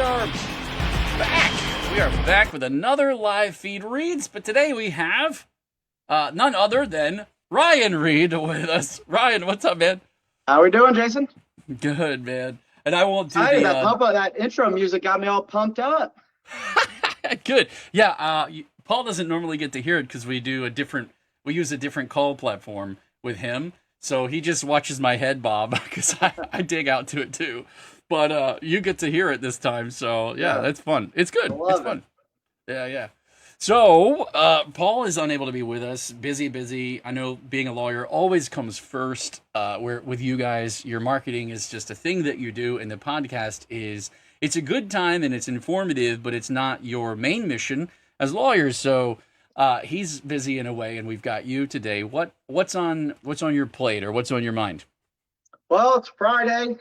are back. We are back with another live feed reads, but today we have none other than Ryan Reed with us. Ryan, what's up, man? How we doing, Jason? Good, man. And I won't do Hey, the that intro music got me all pumped up. good. Yeah, Paul doesn't normally get to hear it because we use a different call platform with him. So he just watches my head bob because I dig out to it too. But you get to hear it this time. So yeah, that's fun. It's good. It's fun. Yeah. So Paul is unable to be with us. Busy. I know being a lawyer always comes first. Where with you guys, your marketing is just a thing that you do, and the podcast it's a good time and it's informative, but it's not your main mission as lawyers. So he's busy in a way, and we've got you today. What's on your plate, or what's on your mind? Well, it's Friday.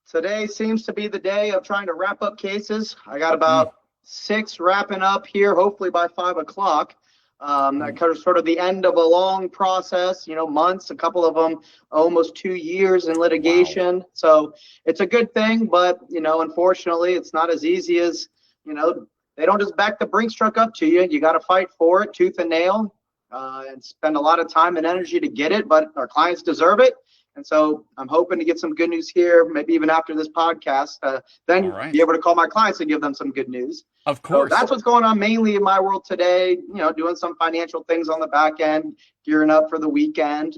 Today seems to be the day of trying to wrap up cases. I got about 6 wrapping up here, hopefully by 5 o'clock. That covers sort of the end of a long process, months, a couple of them almost 2 years in litigation. Wow. So it's a good thing, but, unfortunately, it's not as easy as, they don't just back the Brinks truck up to you. You got to fight for it, tooth and nail, and spend a lot of time and energy to get it, but our clients deserve it. And so I'm hoping to get some good news here, maybe even after this podcast, then be able to call my clients and give them some good news. Of course. So that's what's going on mainly in my world today, doing some financial things on the back end, gearing up for the weekend,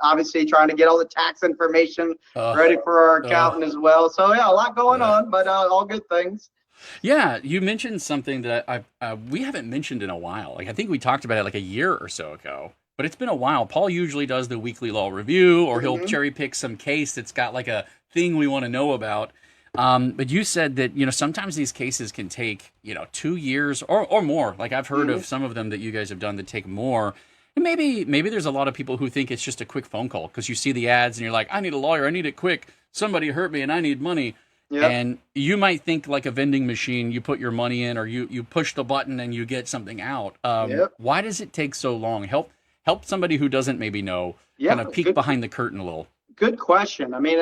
obviously trying to get all the tax information ready for our accountant as well. So yeah, a lot going on, but all good things. Yeah, you mentioned something that we haven't mentioned in a while. Like I think we talked about it like a year or so ago. But it's been a while. Paul usually does the weekly law review, or he'll cherry pick some case that's got like a thing we want to know about. But you said that, sometimes these cases can take, 2 years or more. Like I've heard of some of them that you guys have done that take more. And maybe there's a lot of people who think it's just a quick phone call because you see the ads and you're like, I need a lawyer. I need it quick. Somebody hurt me and I need money. Yep. And you might think like a vending machine, you put your money in, or you push the button and you get something out. Why does it take so long? Help somebody who doesn't maybe know, kind of peek behind the curtain a little. Good question. I mean,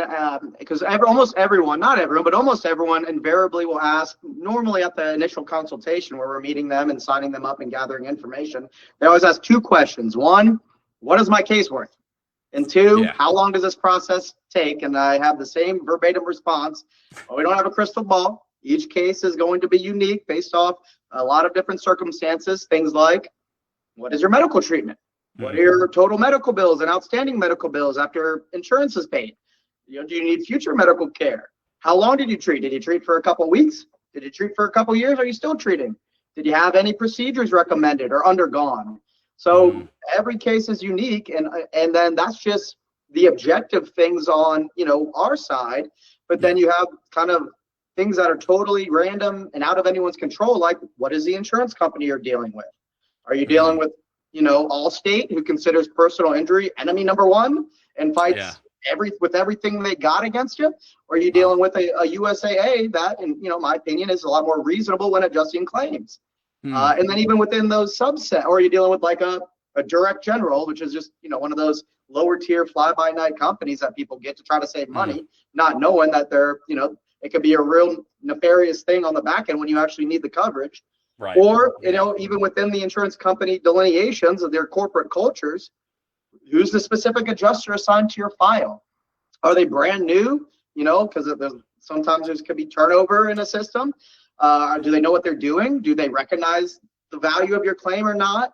because almost everyone, not everyone, but almost everyone invariably will ask, normally at the initial consultation where we're meeting them and signing them up and gathering information, they always ask 2 questions. 1, what is my case worth? And 2, how long does this process take? And I have the same verbatim response. Well, we don't have a crystal ball. Each case is going to be unique based off a lot of different circumstances. Things like, what is your medical treatment? What are your total medical bills and outstanding medical bills after insurance is paid? Do you need future medical care? How long did you treat? Did you treat for a couple of weeks? Did you treat for a couple of years? Are you still treating? Did you have any procedures recommended or undergone? So every case is unique, and then that's just the objective things on our side. But then you have kind of things that are totally random and out of anyone's control, like what is the insurance company you're dealing with? Are you dealing with Allstate, who considers personal injury enemy number 1 and fights with everything they got against you? Or are you dealing with a USAA that, in my opinion, is a lot more reasonable when adjusting claims? And then even within those subset, or are you dealing with like a direct general, which is just one of those lower tier fly-by-night companies that people get to try to save money, not knowing that they're it could be a real nefarious thing on the back end when you actually need the coverage. Right. Or, even within the insurance company delineations of their corporate cultures, who's the specific adjuster assigned to your file? Are they brand new? Because sometimes there could be turnover in a system. Do they know what they're doing? Do they recognize the value of your claim or not?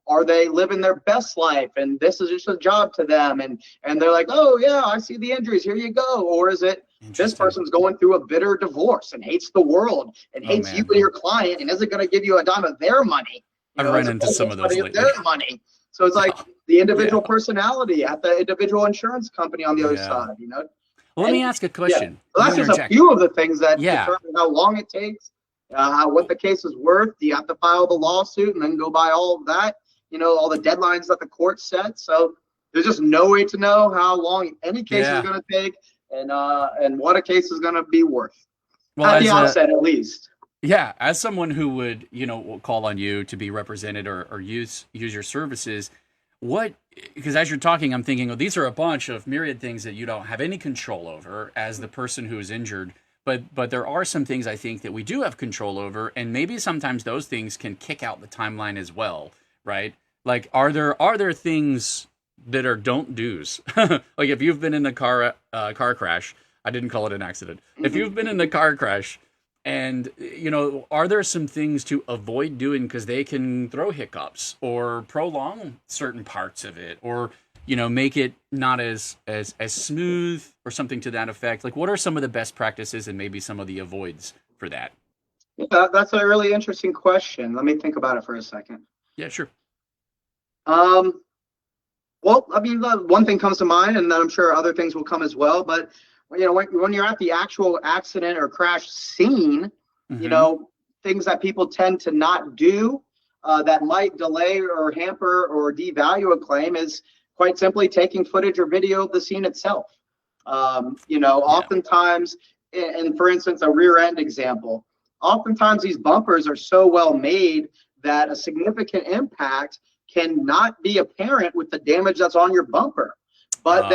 Are they living their best life and this is just a job to them? And they're like, oh yeah, I see the injuries, here you go. Or is it this person's going through a bitter divorce and hates the world and hates you and your client and isn't going to give you a dime of their money? I've run into some of those lately. Their money. So it's like the individual personality at the individual insurance company on the other side, Well, let me ask a question. Well, that's just a few of the things that determine how long it takes, what the case is worth. Do you have to file the lawsuit and then go by all of that? All the deadlines that the court set. So there's just no way to know how long any case is going to take and what a case is going to be worth. Well, at the outset, at least. Yeah, as someone who would, call on you to be represented or use your services, because as you're talking, I'm thinking, these are a bunch of myriad things that you don't have any control over as the person who is injured. but there are some things I think that we do have control over, and maybe sometimes those things can kick out the timeline as well, right? Like, are there things that are don't do's? Like, if you've been in a car crash, I didn't call it an accident. If you've been in a car crash, and are there some things to avoid doing because they can throw hiccups or prolong certain parts of it, or make it not as smooth or something to that effect? Like, what are some of the best practices and maybe some of the avoids for that? Yeah, that's a really interesting question. Let me think about it for a second. Yeah, sure. Well, I mean, the one thing comes to mind, and then I'm sure other things will come as well. But when you're at the actual accident or crash scene, things that people tend to not do that might delay or hamper or devalue a claim is quite simply taking footage or video of the scene itself. Oftentimes, and for instance, a rear end example, oftentimes these bumpers are so well made that a significant impact cannot be apparent with the damage that's on your bumper. But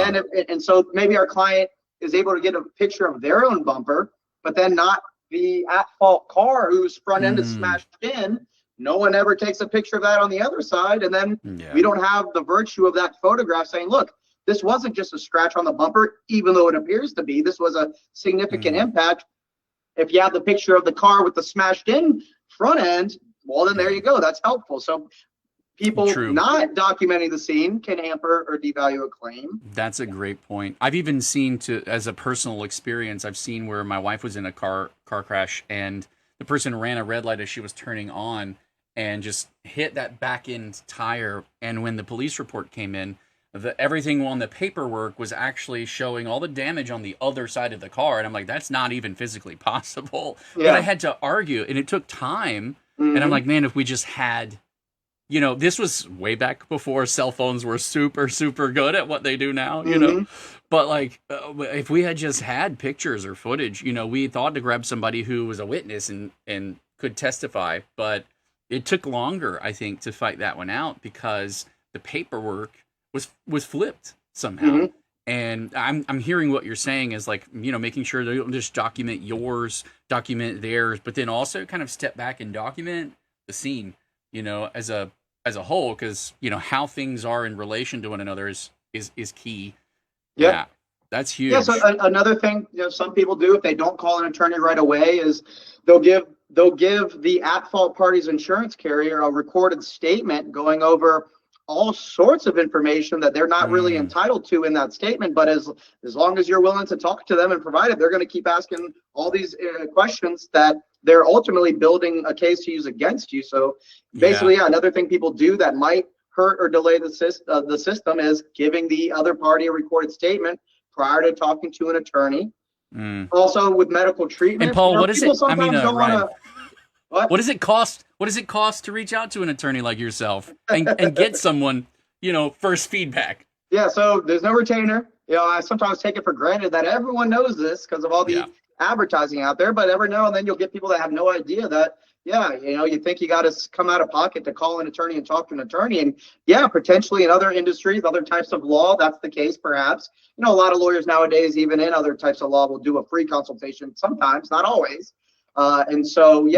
so maybe our client is able to get a picture of their own bumper, but then not the at-fault car whose front end is smashed in. No one ever takes a picture of that on the other side, and then we don't have the virtue of that photograph saying, look, this wasn't just a scratch on the bumper, even though it appears to be. This was a significant impact. If you have the picture of the car with the smashed in front end, well, then there you go. That's helpful. So people not documenting the scene can hamper or devalue a claim. That's a great point. I've even seen, as a personal experience, I've seen where my wife was in a car crash and the person ran a red light as she was turning on and just hit that back end tire. And when the police report came in, everything on the paperwork was actually showing all the damage on the other side of the car. And I'm like, that's not even physically possible. Yeah. But I had to argue, and it took time. And I'm like, man, if we just had, this was way back before cell phones were super, super good at what they do now, But like, if we had just had pictures or footage, we thought to grab somebody who was a witness and could testify. But it took longer, I think, to fight that one out because the paperwork was flipped somehow. And I'm hearing what you're saying is like, making sure they don't just document yours, document theirs, but then also kind of step back and document the scene, as a whole, because how things are in relation to one another is key. Yeah, that's huge. Yeah. So another thing, some people do if they don't call an attorney right away is they'll give the at-fault party's insurance carrier a recorded statement going over all sorts of information that they're not really entitled to in that statement. But as long as you're willing to talk to them and provide it, they're going to keep asking all these questions that they're ultimately building a case to use against you. So basically, another thing people do that might hurt or delay the system is giving the other party a recorded statement prior to talking to an attorney. Also with medical treatment. And Paul, what is it? Ryan, what does it cost? What does it cost to reach out to an attorney like yourself and get someone, first feedback? Yeah, so there's no retainer. I sometimes take it for granted that everyone knows this because of all the advertising out there, but every now and then you'll get people that have no idea that, you think you got to come out of pocket to call an attorney and talk to an attorney. And potentially in other industries, other types of law, that's the case perhaps. A lot of lawyers nowadays, even in other types of law, will do a free consultation sometimes, not always. And so,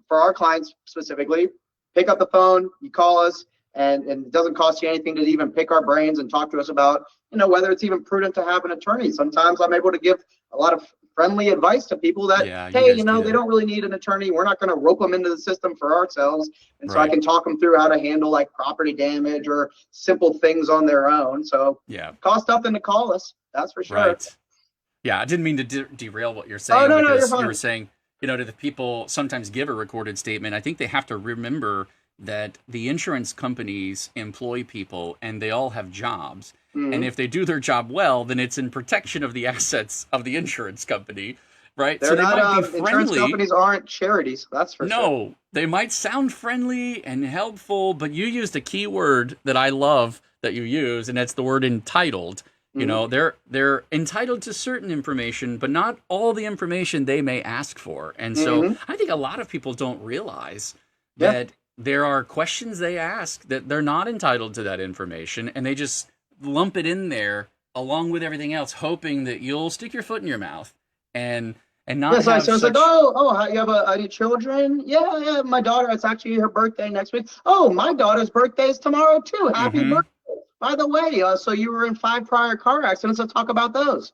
for our clients specifically, pick up the phone, you call us, and it doesn't cost you anything to even pick our brains and talk to us about, whether it's even prudent to have an attorney. Sometimes I'm able to give a lot of friendly advice to people that, hey, they don't really need an attorney. We're not going to rope them into the system for ourselves. And so I can talk them through how to handle like property damage or simple things on their own. So cost nothing to call us. That's for sure. Right. Yeah, I didn't mean to derail what you're saying. Oh, no, because you're fine. You were saying, to the people sometimes give a recorded statement. I think they have to remember that the insurance companies employ people and they all have jobs. And if they do their job well, then it's in protection of the assets of the insurance company, right? They're not, insurance companies aren't charities, that's for sure. No, they might sound friendly and helpful, but you used a key word that I love that you use, and that's the word entitled. They're entitled to certain information, but not all the information they may ask for. And so I think a lot of people don't realize that there are questions they ask that they're not entitled to that information, and they just lump it in there along with everything else, hoping that you'll stick your foot in your mouth and and Yeah, not have so it's like, such. you have any children? Yeah, yeah, my daughter. It's actually her birthday next week. Oh, my daughter's birthday is tomorrow too. Happy Hmm. birthday! By the way, so you were in 5 prior car accidents. Let's talk about those.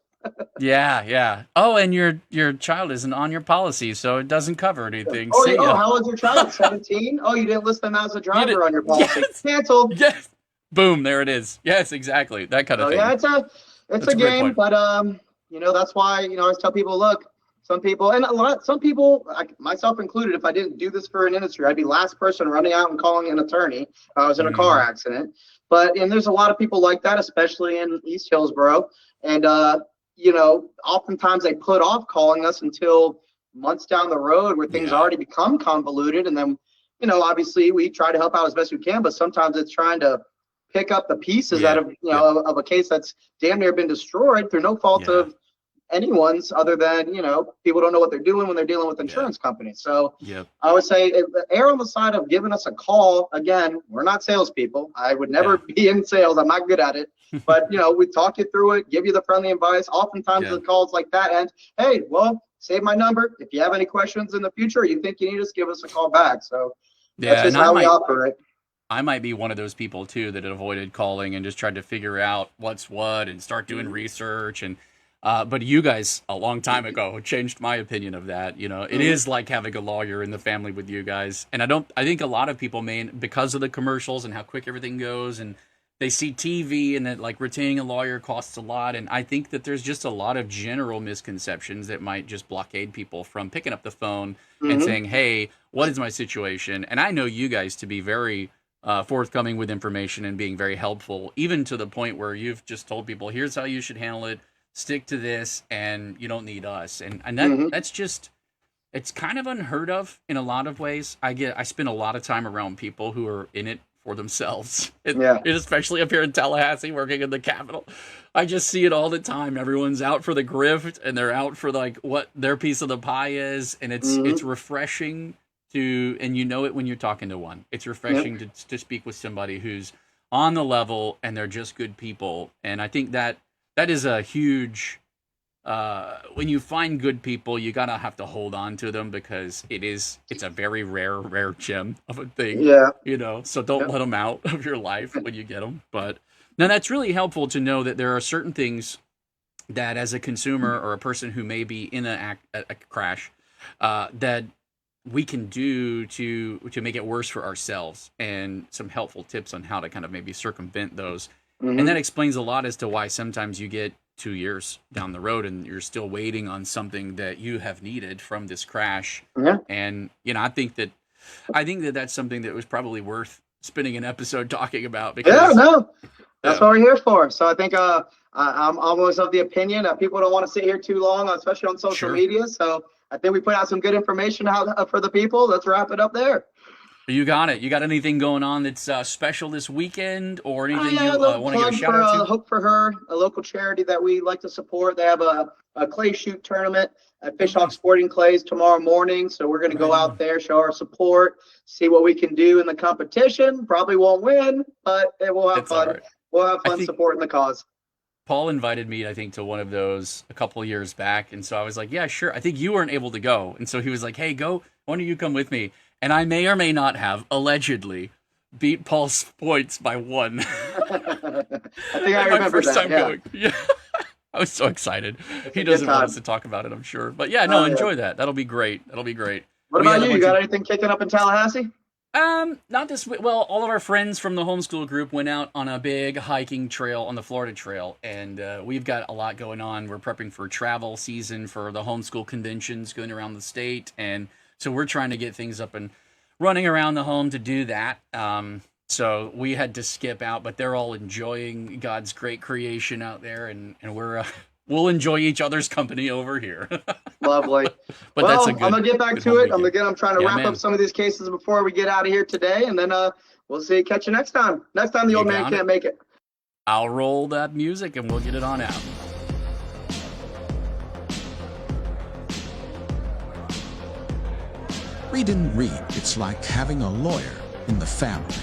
Yeah, yeah. Oh, and your child isn't on your policy, so it doesn't cover anything. Oh, See ya. how old's your child? 17? Oh, you didn't list them as a You did. driver on your policy. Yes, Canceled. yes. Boom, there it is. Yes, exactly. That kind of So yeah, thing. it's That's a a great game, point. but that's why I always tell people, look, some people, and some people, myself included, if I didn't do this for an industry, I'd be last person running out and calling an attorney if I was in a car Hmm. accident. And there's a lot of people like that, especially in East Hillsboro, and oftentimes they put off calling us until months down the road where things Yeah, already become convoluted, and then obviously we try to help out as best we can, but sometimes it's trying to pick up the pieces out yeah, of yep, of a case that's damn near been destroyed through no fault yeah, of anyone's, other than people don't know what they're doing when they're dealing with yeah, insurance companies. So yep, I would say err on the side of giving us a call. Again, we're not salespeople. I would never yeah, be in sales. I'm not good at it. But we talk you through it, give you the friendly advice. Oftentimes yeah, the calls like that end, hey, well, save my number. If you have any questions in the future, or you think you need us, give us a call back. So that's yeah. And just I how we might operate. I might be one of those people too that avoided calling and just tried to figure out what's what and start doing research. And but you guys a long time ago changed my opinion of that. It Mm-hmm. is like having a lawyer in the family with you guys. And I think a lot of people because of the commercials and how quick everything goes, and they see TV and that like retaining a lawyer costs a lot. And I think that there's just a lot of general misconceptions that might just blockade people from picking up the phone and Mm-hmm. saying, "Hey, what is my situation?" And I know you guys to be very forthcoming with information and being very helpful, even to the point where you've just told people, "Here's how you should handle it. Stick to this, and you don't need us." And Mm-hmm. that's just it's kind of unheard of in a lot of ways. I spend a lot of time around people who are in it for themselves, Yeah. and especially up here in Tallahassee, working in the Capitol. I just see it all the time. Everyone's out for the grift, and they're out for like what their piece of the pie is, and it's Mm-hmm. refreshing and it when you're talking to one. It's Yep. refreshing to speak with somebody who's on the level and they're just good people. And I think that is a huge when you find good people, you gotta have to hold on to them because it's a very rare gem of a thing, Yeah. so don't Yep. let them out of your life when you get them. But now that's really helpful to know that there are certain things that as a consumer or a person who may be in a crash, that we can do to make it worse for ourselves, and some helpful tips on how to kind of maybe circumvent those. And Mm-hmm. that explains a lot as to why sometimes you get 2 years down the road and you're still waiting on something that you have needed from this crash. Yeah. And I think that that's something that was probably worth spending an episode talking about Yeah, because no, that's yeah, what we're here for. So I think I'm almost of the opinion that people don't want to sit here too long, especially on social sure. media. So I think we put out some good information out for the people. Let's wrap it up there. You got it. You got anything going on that's special this weekend, or anything Yeah, a you little want to give a plug shout for out to? Hope for Her, a local charity that we like to support. They have a clay shoot tournament at Oh, Fishhawk nice. Sporting Clays tomorrow morning. So we're going to Right go out on. there, show our support, see what we can do in the competition. Probably won't win, but we'll have It's all fun. right. We'll have I fun think supporting the cause. Paul invited me, I think, to one of those a couple of years back, and so I was like, "Yeah, sure." I think you weren't able to go, and so he was like, "Hey, go. Why don't you come with me?" And I may or may not have allegedly beat Paul's points by one. I think I My remember first that. time Yeah, going. Yeah. I was so excited. it's He a good doesn't want us time. to talk about it, I'm sure. But yeah, no, Oh yeah. enjoy that. That'll be great. That'll be great. What We had about a you? You bunch got of anything kicking up in Tallahassee? not this week. Well, all of our friends from the homeschool group went out on a big hiking trail on the Florida Trail, and we've got a lot going on. We're prepping for travel season for the homeschool conventions going around the state, and so we're trying to get things up and running around the home to do that. So we had to skip out, but they're all enjoying God's great creation out there, and we'll enjoy each other's company over here. Lovely. But that's Well, a I'm gonna get back good to home it. weekend. I'm trying to Yeah, wrap up man, some of these cases before we get out of here today, and then we'll see. Catch you next time. Next time the you old man got it. can't make it. I'll roll that music and we'll get it on out. Reed and Reed, it's like having a lawyer in the family.